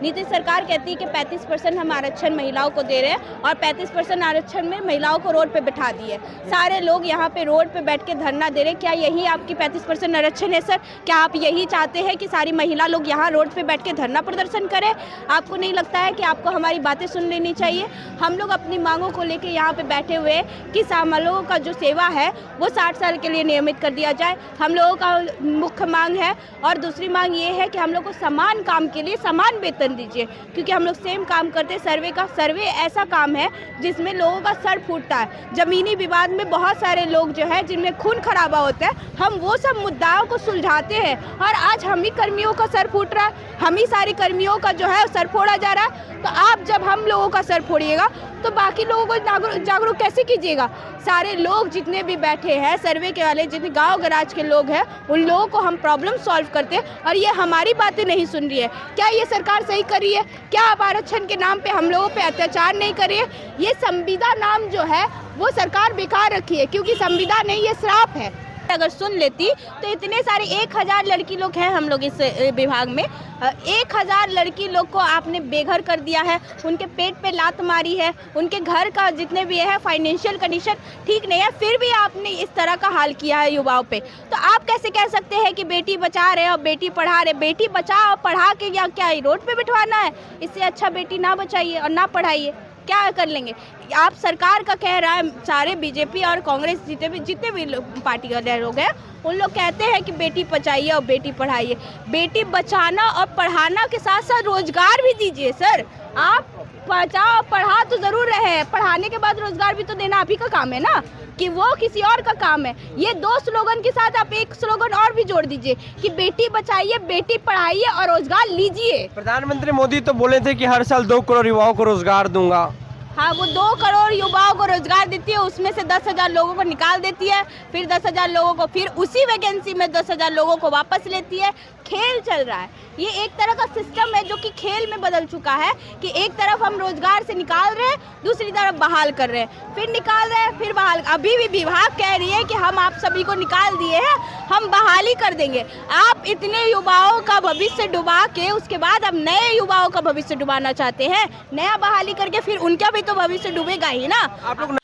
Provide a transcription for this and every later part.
नीतीश सरकार कहती है कि 35% हम आरक्षण महिलाओं को दे रहे हैं और 35% आरक्षण में महिलाओं को रोड पे बिठा दिए। सारे लोग यहाँ पे रोड पे बैठ के धरना दे रहे हैं। क्या यही आपकी 35% आरक्षण है सर? क्या आप यही चाहते हैं कि सारी महिला लोग यहाँ रोड पे बैठ के धरना प्रदर्शन करें? आपको नहीं लगता है कि आपको हमारी बातें सुन लेनी चाहिए? हम लोग अपनी मांगों को लेकर यहाँ पे बैठे हुए हैं कि सामलों का जो सेवा है वो 60 साल के लिए नियमित कर दिया जाए। हम लोगों का मुख्य मांग है। और दूसरी मांग ये है कि हम लोग को समान काम के लिए समान वेतन दीजिए, क्योंकि हम लोग सेम काम करते हैं। सर्वे ऐसा काम है जिसमें लोगों का सर फूटता है। जमीनी विवाद में बहुत सारे लोग जो है जिनमें खून खराबा होता है, हम वो सब मुद्दाओं को सुलझाते हैं। और आज हम ही कर्मियों का सर फूट रहा है, हम ही सारे कर्मियों का जो है सर फोड़ा जा रहा है। तो आप जब हम लोगों का सर फोड़िएगा तो बाकी लोगों को जागरूक कैसे कीजिएगा? सारे लोग जितने भी बैठे हैं सर्वे के वाले, जितने गांव गराज के लोग हैं, उन लोगों को हम प्रॉब्लम सॉल्व करते हैं और ये हमारी बातें नहीं सुन रही है। क्या ये सरकार सही कर रही है? क्या आप आरक्षण के नाम पे हम लोगों पे अत्याचार नहीं कर रही है? ये संविदा नाम जो है वो सरकार बेकार रखी है, क्योंकि संविदा नहीं, ये श्राप है। अगर सुन लेती तो इतने सारे 1000 लड़की लोग हैं हम लोग इस विभाग में। 1000 लड़की लोग को आपने बेघर कर दिया है, उनके पेट पे लात मारी है, उनके घर का जितने भी है फाइनेंशियल कंडीशन ठीक नहीं है, फिर भी आपने इस तरह का हाल किया है युवाओं पे। तो आप कैसे कह सकते हैं कि बेटी बचा रहे और बेटी पढ़ा रहे? बेटी बचा और पढ़ा के या क्या रोड पे बिठवाना है? इससे अच्छा बेटी ना बचाइए और ना पढ़ाइए, क्या कर लेंगे? आप सरकार का कह रहा है, सारे बीजेपी और कांग्रेस जितने भी पार्टी के लोग हैं, उन लोग कहते हैं कि बेटी बचाइए और बेटी पढ़ाइए। बेटी बचाना और पढ़ाना के साथ साथ रोजगार भी दीजिए सर। आप बचाओ पढ़ा तो जरूर रहे, पढ़ाने के बाद रोजगार भी तो देना आप ही का काम है ना, कि वो किसी और का काम है। ये 2 स्लोगन के साथ आप एक स्लोगन और भी जोड़ दीजिए कि बेटी बचाइए, बेटी पढ़ाइए और रोजगार लीजिए। प्रधानमंत्री मोदी तो बोले थे कि हर साल 2 करोड़ युवाओं को रोजगार दूंगा। हाँ, वो 2 करोड़ युवाओं को रोजगार देती है, उसमें से 10,000 लोगों को निकाल देती है, फिर 10,000 लोगों को, फिर उसी वैकेंसी में 10,000 लोगों को वापस लेती है। खेल चल रहा है, ये एक तरह का सिस्टम है जो कि खेल में बदल चुका है कि एक तरफ हम रोजगार से निकाल रहे हैं, दूसरी तरफ बहाल कर रहे हैं, फिर निकाल रहे हैं, फिर बहाल। अभी भी विभाग कह रही है कि हम आप सभी को निकाल दिए हैं, हम बहाली कर देंगे। आप इतने युवाओं का भविष्य डुबा के उसके बाद अब नए युवाओं का भविष्य डुबाना चाहते हैं, नया बहाली करके फिर उनका भी तो भविष्य डूबेगा ही ना। आप लोग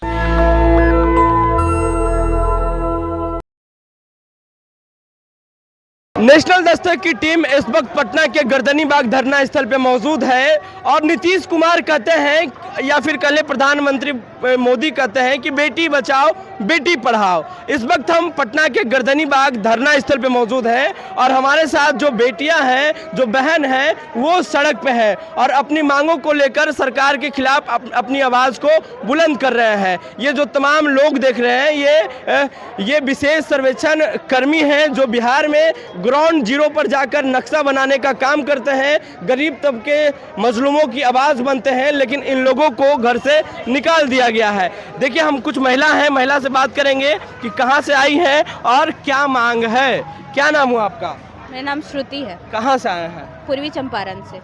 नेशनल दस्तक की टीम इस वक्त पटना के गर्दनीबाग धरना स्थल पे मौजूद है और नीतीश कुमार कहते हैं या फिर कल प्रधानमंत्री मोदी कहते हैं कि बेटी बचाओ बेटी पढ़ाओ। इस वक्त हम पटना के गर्दनीबाग धरना स्थल पे मौजूद हैं और हमारे साथ जो बेटियां हैं, जो बहन हैं, वो सड़क पे हैं और अपनी मांगों को लेकर सरकार के खिलाफ अपनी आवाज़ को बुलंद कर रहे हैं। ये जो तमाम लोग देख रहे हैं ये विशेष सर्वेक्षण कर्मी हैं जो बिहार में ग्राउंड जीरो पर जाकर नक्शा बनाने का काम करते हैं, गरीब तबके मजलूमों की आवाज़ बनते हैं, लेकिन इन लोगों को घर से निकाल दिया गया है। देखिए, हम कुछ महिला हैं, महिला से बात करेंगे कि कहां से आई हैं और क्या मांग है। क्या नाम हुआ आपका? मेरा नाम श्रुति है। कहां से आए हैं? पूर्वी चंपारण से।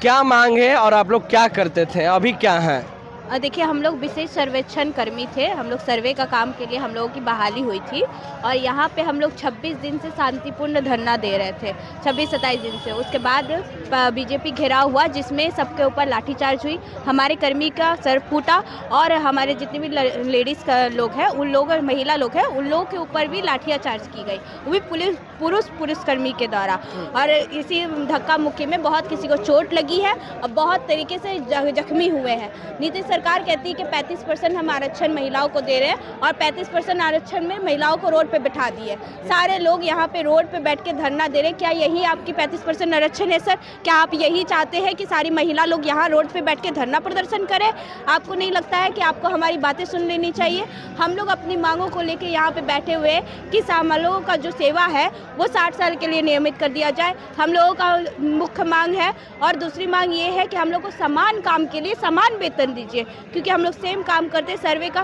क्या मांग है और आप लोग क्या करते थे, अभी क्या है? देखिए, हम लोग विशेष सर्वेक्षण कर्मी थे, हम लोग सर्वे का काम के लिए हम लोगों की बहाली हुई थी और यहाँ पे हम लोग 26 दिन से शांतिपूर्ण धरना दे रहे थे, 26-27 दिन से। उसके बाद बीजेपी घेराव हुआ जिसमें सबके ऊपर लाठीचार्ज हुई, हमारे कर्मी का सर फूटा और हमारे जितने भी लेडीज़ लोग हैं, उन लोग, महिला लोग हैं, उन लोगों के ऊपर भी लाठीचार्ज की गई, वो भी पुरुष कर्मी के द्वारा। और इसी धक्का मुक्की में बहुत किसी को चोट लगी है और बहुत तरीके से जख्मी हुए हैं। नीतीश सरकार कहती है कि 35% हम आरक्षण महिलाओं को दे रहे हैं और 35% आरक्षण में महिलाओं को रोड पे बिठा दिए। सारे लोग यहाँ पे रोड पे बैठ के धरना दे रहे हैं। क्या यही आपकी 35% आरक्षण है सर? क्या आप यही चाहते हैं कि सारी महिला लोग यहाँ रोड पे बैठ के धरना प्रदर्शन करें? आपको नहीं लगता है कि आपको हमारी बातें सुन लेनी चाहिए? हम लोग अपनी मांगों को लेकर यहाँ पे बैठे हुए हैं कि सामलों का जो सेवा है वो 60 साल के लिए नियमित कर दिया जाए। हम लोगों का मुख्य मांग है। और दूसरी मांग ये है कि हम लोग को समान काम के लिए समान वेतन दीजिए, क्योंकि हम लोग सेम काम करते हैं।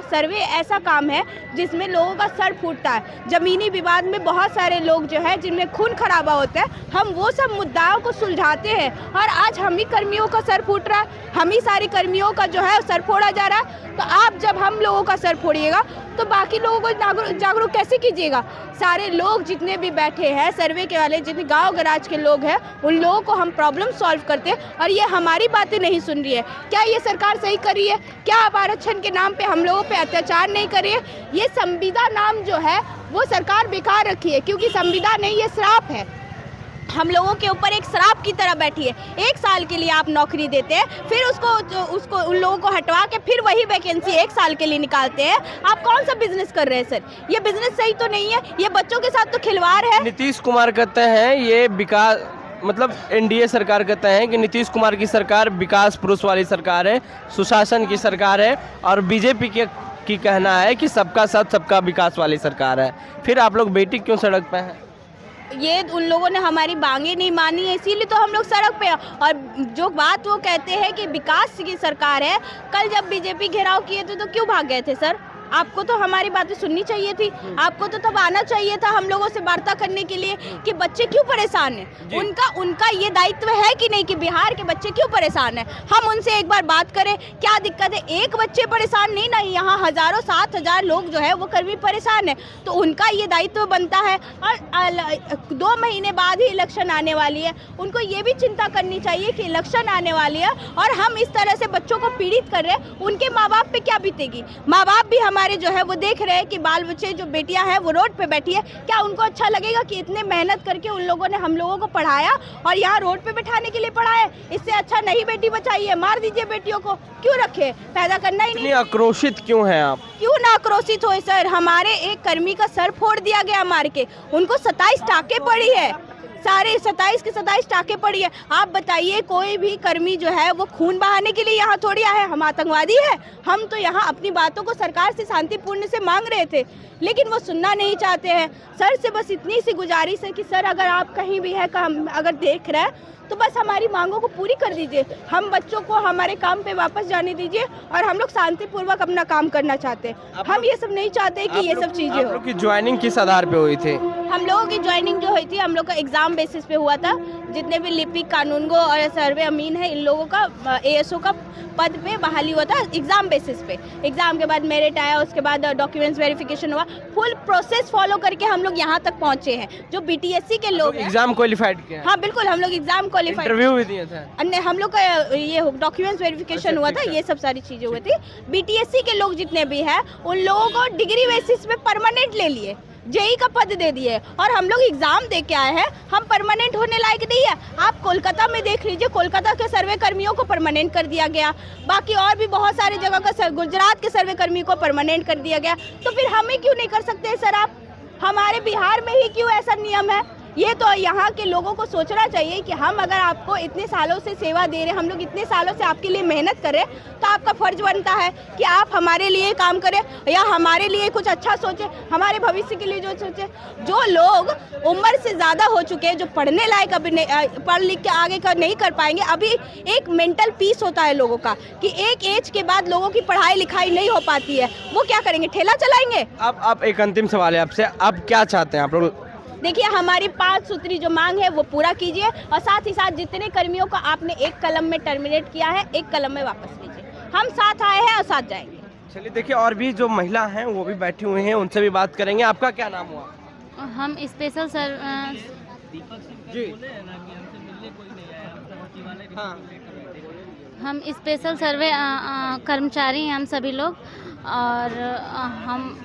सर्वे ऐसा काम है जिसमें लोगों का सर फूटता है। ज़मीनी विवाद में बहुत सारे लोग जो है जिनमें खून खराबा होता है, हम वो सब मुद्दाओं को सुलझाते हैं और आज हम ही कर्मियों का सर फूट रहा है, हम ही सारे कर्मियों का जो है सर फोड़ा जा रहा है। तो आप जब हम लोगों का सर फोड़िएगा तो बाकी लोगों को जागरूक कैसे कीजिएगा? सारे लोग जितने भी बैठे हैं, सर्वे के वाले जितने गांव गराज के लोग हैं, उन लोगों को हम प्रॉब्लम सॉल्व करते हैं और ये हमारी बातें नहीं सुन रही है। क्या ये सरकार सही कर रही है? क्या आप आरक्षण के नाम पे हम लोगों पे अत्याचार नहीं कर रही है? ये संविदा नाम जो है वो सरकार बेकार रखी है, क्योंकि संविदा नहीं, ये श्राप है, हम लोगों के ऊपर एक श्राप की तरह बैठी है। 1 साल के लिए आप नौकरी देते हैं, फिर उसको उन लोगों को हटवा के फिर वही वैकेंसी 1 साल के लिए निकालते हैं। आप कौन सा बिजनेस कर रहे हैं सर? ये बिजनेस सही तो नहीं है, ये बच्चों के साथ तो खिलवाड़ है। नीतीश कुमार कहते हैं ये विकास, मतलब एनडीए सरकार कहते हैं कि नीतीश कुमार की सरकार विकास पुरुष वाली सरकार है, सुशासन की सरकार है, और बीजेपी की कहना है कि सबका साथ सबका विकास वाली सरकार है। फिर आप लोग बेटी क्यों सड़क पे हैं? ये उन लोगों ने हमारी मांगे नहीं मानी है, इसीलिए तो हम लोग सड़क पे हैं। और जो बात वो कहते हैं कि विकास की सरकार है, कल जब बीजेपी घेराव किए थे तो क्यों भाग गए थे सर? आपको तो हमारी बातें सुननी चाहिए थी, आपको तो तब आना चाहिए था हम लोगों से वार्ता करने के लिए कि बच्चे क्यों परेशान हैं। उनका ये दायित्व है कि नहीं कि बिहार के बच्चे क्यों परेशान हैं, हम उनसे एक बार बात करें क्या दिक्कत है। एक बच्चे परेशान नहीं ना, यहाँ हज़ारों 7,000 लोग जो है वो कर्मी परेशान है, तो उनका ये दायित्व बनता है। और 2 महीने बाद ही इलेक्शन आने वाली है, उनको ये भी चिंता करनी चाहिए कि इलेक्शन आने वाली है और हम इस तरह से बच्चों को पीड़ित कर रहे हैं, उनके माँ बाप पे क्या बीतेगी? माँ बाप भी हमारे जो है वो देख रहे हैं कि बाल बच्चे जो बेटियां हैं वो रोड पे बैठी है। क्या उनको अच्छा लगेगा कि इतने मेहनत करके उन लोगों ने हम लोगों को पढ़ाया और यहाँ रोड पे बैठाने के लिए पढ़ाया? इससे अच्छा नहीं बेटी बचाइए, मार दीजिए बेटियों को, क्यों रखे? पैदा करना ही नहीं। आक्रोशित क्यों हैं आप? क्यों ना आक्रोशित हो सर? हमारे एक कर्मी का सर फोड़ दिया गया मार के, उनको 27 टाके पड़ी है, सारे 27 के 27 टाके पड़ी है। आप बताइए, कोई भी कर्मी जो है वो खून बहाने के लिए यहाँ थोड़ी आए हैं? हम आतंकवादी है? हम तो यहाँ अपनी बातों को सरकार से शांतिपूर्ण से मांग रहे थे, लेकिन वो सुनना नहीं चाहते हैं। सर से बस इतनी सी गुजारिश है कि सर अगर आप कहीं भी है, अगर देख रहे हैं तो बस हमारी मांगों को पूरी कर दीजिए, हम बच्चों को हमारे काम पे वापस जाने दीजिए और हम लोग शांतिपूर्वक अपना काम करना चाहते हैं। हम ये सब नहीं चाहते कि ये सब चीज़ें हो। की ज्वाइनिंग किस आधार पे हुई थी? हम लोगों की ज्वाइनिंग जो हुई थी, हम लोग का एग्ज़ाम बेसिस पे हुआ था। जितने भी लिपिक, कानूनगो और सर्वे अमीन है, इन लोगों का ASO का पद पे बहाली हुआ था एग्ज़ाम बेसिस पे। एग्ज़ाम के बाद मेरिट आया, उसके बाद डॉक्यूमेंट्स वेरिफिकेशन हुआ, फुल प्रोसेस फॉलो करके हम लोग यहाँ तक पहुँचे हैं। जो BTSC के लोग एग्जाम क्वालिफाइड किया? हाँ बिल्कुल, हम लोग एग्जाम क्वालिफाइड, इंटरव्यू भी दिए थे, अन्य हम लोग का ये डॉक्यूमेंट्स वेरिफिकेशन हुआ था, ये सब सारी चीज़ें हुई थी। BTSC के लोग जितने भी हैं उन लोगों को डिग्री बेसिस पे परमानेंट ले लिए, JEE का पद दे दिए, और हम लोग एग्जाम दे के आए हैं, हम परमानेंट होने लायक नहीं है। आप कोलकाता में देख लीजिए, कोलकाता के सर्वे कर्मियों को परमानेंट कर दिया गया, बाकी और भी बहुत सारे जगह का, गुजरात के सर्वे कर्मी को परमानेंट कर दिया गया। तो फिर हमें क्यों नहीं कर सकते सर आप? हमारे बिहार में ही क्यों ऐसा नियम है? ये तो यहाँ के लोगों को सोचना चाहिए कि हम अगर आपको इतने सालों से सेवा दे रहे हैं, हम लोग इतने सालों से आपके लिए मेहनत करें, तो आपका फर्ज बनता है कि आप हमारे लिए काम करें या हमारे लिए कुछ अच्छा सोचें, हमारे भविष्य के लिए जो सोचें। जो लोग उम्र से ज़्यादा हो चुके हैं, जो पढ़ने लायक अभी पढ़ लिख के आगे का नहीं कर पाएंगे, अभी एक मेंटल पीस होता है लोगों का कि एक एज के बाद लोगों की पढ़ाई लिखाई नहीं हो पाती है, वो क्या करेंगे? ठेला चलाएंगे। अब एक अंतिम सवाल है आपसे, अब क्या चाहते हैं आप लोग? देखिए, हमारी 5 सूत्री जो मांग है वो पूरा कीजिए, और साथ ही साथ जितने कर्मियों को आपने एक कलम में टर्मिनेट किया है, एक कलम में वापस लीजिए। हम साथ आए हैं और साथ जाएंगे। चलिए, देखिए और भी जो महिला हैं वो भी बैठी हुई हैं, उनसे भी बात करेंगे। आपका क्या नाम हुआ? हम स्पेशल सर जी हाँ, हम स्पेशल सर्वे कर्मचारी हैं हम सभी लोग, और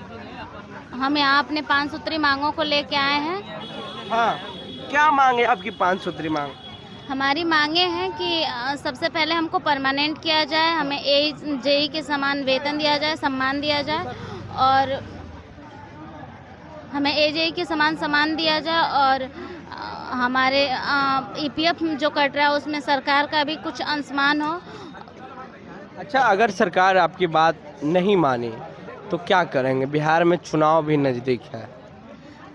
हम यहाँ अपने 5 सूत्री मांगों को लेके आए हैं। हाँ, क्या मांग है आपकी 5 सूत्री मांग? हमारी मांगे हैं कि सबसे पहले हमको परमानेंट किया जाए, हमें JEE के समान वेतन दिया जाए, सम्मान दिया जाए, और हमें JEE के समान सम्मान दिया जाए, और हमारे EPF जो कट रहा है उसमें सरकार का भी कुछ अंशमान हो। अच्छा, अगर सरकार आपकी बात नहीं मानी तो क्या करेंगे? बिहार में चुनाव भी नज़दीक है।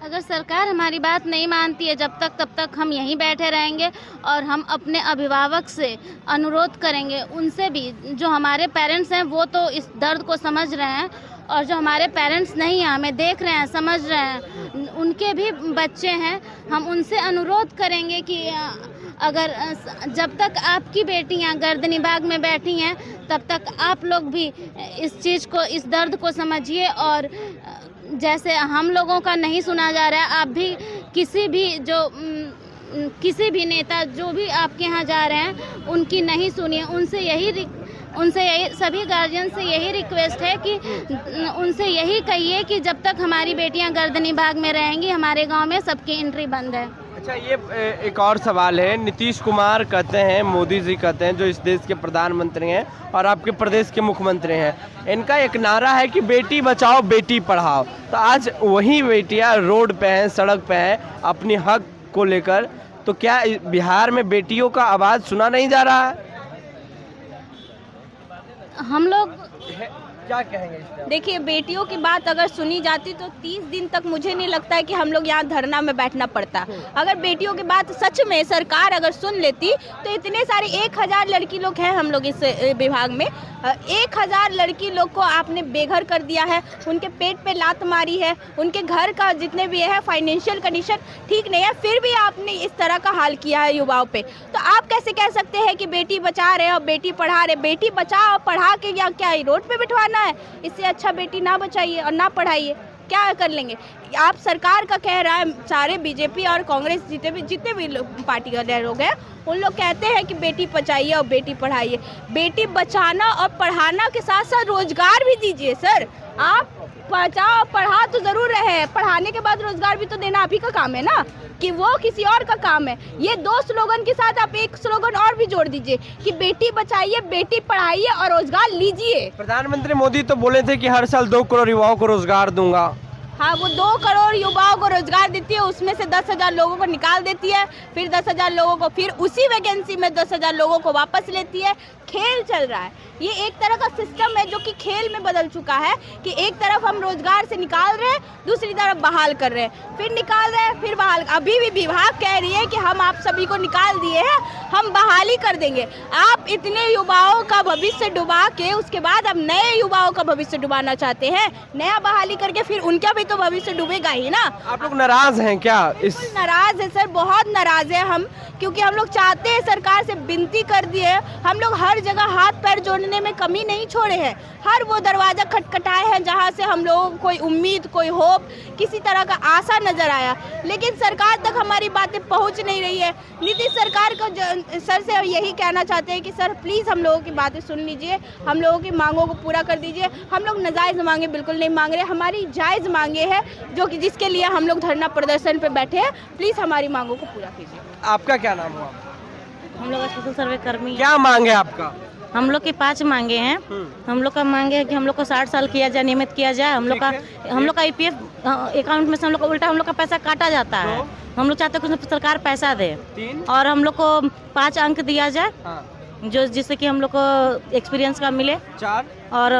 अगर सरकार हमारी बात नहीं मानती है जब तक, तब तक हम यहीं बैठे रहेंगे और हम अपने अभिभावक से अनुरोध करेंगे, उनसे भी। जो हमारे पेरेंट्स हैं वो तो इस दर्द को समझ रहे हैं, और जो हमारे पेरेंट्स नहीं हैं, हमें देख रहे हैं, समझ रहे हैं, उनके भी बच्चे हैं। हम उनसे अनुरोध करेंगे कि अगर जब तक आपकी बेटियां गर्दनी बाग में बैठी हैं, तब तक आप लोग भी इस चीज़ को, इस दर्द को समझिए। और जैसे हम लोगों का नहीं सुना जा रहा है, आप भी किसी भी नेता जो भी आपके यहाँ जा रहे हैं उनकी नहीं सुनिए। उनसे यही सभी गार्जियन से यही रिक्वेस्ट है कि उनसे यही कहिए कि जब तक हमारी बेटियां गर्दनी बाग में रहेंगी, हमारे गांव में सबकी एंट्री बंद है। अच्छा, ये एक और सवाल है। नीतीश कुमार कहते हैं, मोदी जी कहते हैं, जो इस देश के प्रधानमंत्री हैं और आपके प्रदेश के मुख्यमंत्री हैं, इनका एक नारा है कि बेटी बचाओ बेटी पढ़ाओ। तो आज वही बेटियां रोड पे हैं, सड़क पे हैं अपनी हक को लेकर। तो क्या बिहार में बेटियों का आवाज़ सुना नहीं जा रहा है? हम लोग क्या कहेंगे इस पे? देखिए, बेटियों की बात अगर सुनी जाती तो 30 दिन तक मुझे नहीं लगता है कि हम लोग यहाँ धरना में बैठना पड़ता। अगर बेटियों की बात सच में सरकार अगर सुन लेती तो इतने सारे 1000 लड़की लोग हैं हम लोग इस विभाग में, 1000 लड़की लोग को आपने बेघर कर दिया है, उनके पेट पे लात मारी है, उनके घर का जितने भी है फाइनेंशियल कंडीशन ठीक नहीं है, फिर भी आपने इस तरह का हाल किया है युवाओं पे। तो आप कैसे कह सकते हैं कि बेटी बचा रहे और बेटी पढ़ा रहे? बेटी बचाओ पढ़ा के या क्या रोड पे बिठवाना है? इससे अच्छा बेटी ना बचाइए और ना पढ़ाइए, क्या कर लेंगे आप? सरकार का कह रहा है, सारे बीजेपी और कांग्रेस जितने भी पार्टी के लोग हैं, उन लोग कहते हैं कि बेटी बचाइए और बेटी पढ़ाइए। बेटी बचाना और पढ़ाना के साथ साथ रोजगार भी दीजिए सर। आप बचाओ पढ़ा तो जरूर रहे, पढ़ाने के बाद रोजगार भी तो देना आप ही का काम है ना, कि वो किसी और का काम है। ये 2 स्लोगन के साथ आप एक स्लोगन और भी जोड़ दीजिए कि बेटी बचाइए, बेटी पढ़ाइए और रोजगार लीजिए। प्रधानमंत्री मोदी तो बोले थे कि हर साल 2 करोड़ युवाओं को रोजगार दूंगा। हाँ, वो 2 करोड़ युवाओं को रोजगार देती है, उसमें से 10,000 लोगों को निकाल देती है, फिर 10,000 लोगों को, फिर उसी वैकेंसी में 10,000 लोगों को वापस लेती है। खेल चल रहा है, ये एक तरह का सिस्टम है जो कि खेल में बदल चुका है कि एक तरफ हम रोजगार से निकाल रहे हैं, दूसरी तरफ बहाल कर रहे हैं, फिर निकाल रहे हैं, फिर बहाल। अभी भी विभाग कह रही है कि हम आप सभी को निकाल दिए हैं, हम बहाली कर देंगे। आप इतने युवाओं का भविष्य डुबा के उसके बाद अब नए युवाओं का भविष्य डुबाना चाहते हैं, नया बहाली करके फिर उनका भी तो भविष्य डूबेगा ही ना। आप लोग नाराज हैं क्या? इस नाराज है सर, बहुत नाराज है हम, क्योंकि हम लोग चाहते हैं, सरकार से विनती कर दिए, हम लोग हर जगह हाथ पैर जोड़ने में कमी नहीं छोड़े हैं, हर वो दरवाजा खटखटाए हैं जहां से हम लोगों को कोई उम्मीद, कोई होप, किसी तरह का आशा नजर आया, लेकिन सरकार तक हमारी बातें पहुंच नहीं रही है। नीतीश सरकार को सर से यही कहना चाहते हैं कि सर प्लीज़ हम लोगों की बातें सुन लीजिए, हम लोगों की मांगों को पूरा कर दीजिए। हम लोग नाजायज़ मांगे बिल्कुल नहीं मांग रहे, हमारी जायज़ मांगे हैं जो कि जिसके लिए हम लोग धरना प्रदर्शन पे बैठे हैं। प्लीज़ हमारी मांगों को पूरा कीजिए। आपका क्या नाम हुआ? हम लोग स्पेशल सर्वे कर्मी हैं। क्या मांग है आपका? हम लोग की 5 मांगे हैं। हम लोग का मांगे है कि हम लोग को 60 साल किया जाए, नियमित किया जाए। हम लोग का IPF अकाउंट में से हम लोग का उल्टा हम लोग का पैसा काटा जाता है। हम लोग चाहते हैं कि उसमें सरकार पैसा दे, और हम लोग को 5 अंक दिया जाए, जो जिससे कि हम लोग को एक्सपीरियंस का मिले, 4 और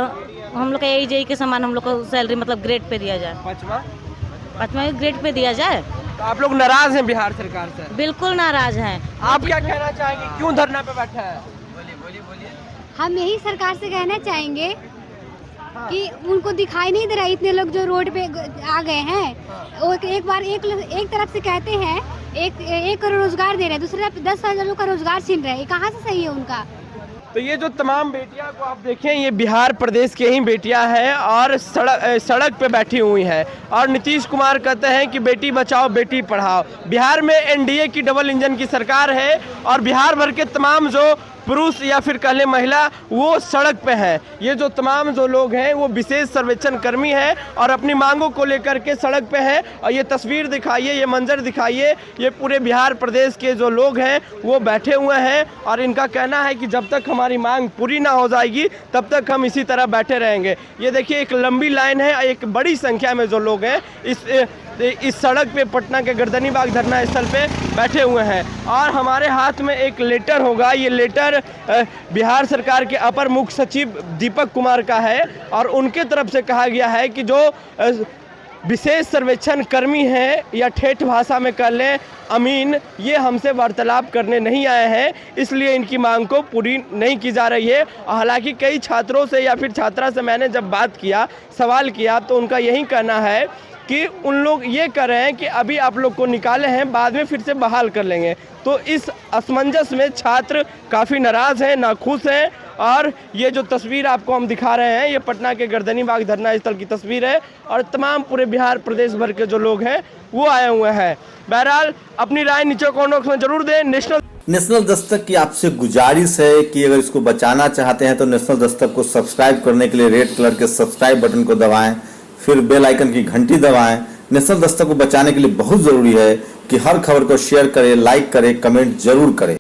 हम लोग का AEJ के समान हम लोग को सैलरी मतलब ग्रेड पे दिया जाए, 5वां ग्रेड पे दिया जाए। तो आप लोग नाराज हैं बिहार सरकार से? बिल्कुल नाराज हैं। आप क्या कहना चाहेंगे, क्यों धरना पे बैठे हैं? हम यही सरकार से कहना चाहेंगे कि उनको दिखाई नहीं दे रहा, इतने लोग जो रोड पे आ गए हैं, वो एक तरफ से कहते हैं 1 करोड़ रोजगार दे रहे हैं, दूसरी तरफ 10,000 लोग का रोजगार छीन रहे हैं, कहाँ से सही है उनका? तो ये जो तमाम बेटियां को आप देखें, ये बिहार प्रदेश के ही बेटियां हैं और सड़क पे बैठी हुई हैं, और नीतीश कुमार कहते हैं कि बेटी बचाओ बेटी पढ़ाओ। बिहार में NDA की डबल इंजन की सरकार है और बिहार भर के तमाम जो पुरुष या फिर कहले महिला वो सड़क पे हैं। ये जो तमाम जो लोग हैं वो विशेष सर्वेक्षण कर्मी हैं और अपनी मांगों को लेकर के सड़क पे हैं। और ये तस्वीर दिखाइए, ये मंजर दिखाइए, ये पूरे बिहार प्रदेश के जो लोग हैं वो बैठे हुए हैं और इनका कहना है कि जब तक हमारी मांग पूरी ना हो जाएगी तब तक हम इसी तरह बैठे रहेंगे। ये देखिए, एक लंबी लाइन है, एक बड़ी संख्या में जो लोग हैं इस सड़क पे पटना के गर्दनी बाग धरना स्थल पे बैठे हुए हैं। और हमारे हाथ में एक लेटर होगा, ये लेटर बिहार सरकार के अपर मुख्य सचिव दीपक कुमार का है और उनके तरफ से कहा गया है कि जो विशेष सर्वेक्षण कर्मी हैं या ठेठ भाषा में कर लें अमीन, ये हमसे वार्तालाप करने नहीं आए हैं, इसलिए इनकी मांग को पूरी नहीं की जा रही है। हालांकि कई छात्रों से या फिर छात्रा से मैंने जब बात किया, सवाल किया, तो उनका यही कहना है कि उन लोग ये कर रहे हैं कि अभी आप लोग को निकाले हैं, बाद में फिर से बहाल कर लेंगे। तो इस असमंजस में छात्र काफ़ी नाराज़ हैं, नाखुश हैं। और ये जो तस्वीर आपको हम दिखा रहे हैं, ये पटना के गर्दनीबाग धरना स्थल की तस्वीर है और तमाम पूरे बिहार प्रदेश भर के जो लोग हैं वो आए हुए हैं। बहरहाल अपनी राय नीचे कमेंट बॉक्स में जरूर दें। नेशनल दस्तक की आपसे गुजारिश है कि अगर इसको बचाना चाहते हैं तो नेशनल दस्तक को सब्सक्राइब करने के लिए रेड कलर के सब्सक्राइब बटन को दबाएं, फिर बेल आइकन की घंटी दबाएं। नेशनल दस्तक को बचाने के लिए बहुत जरूरी है कि हर खबर को शेयर करें, लाइक करें, कमेंट जरूर करें।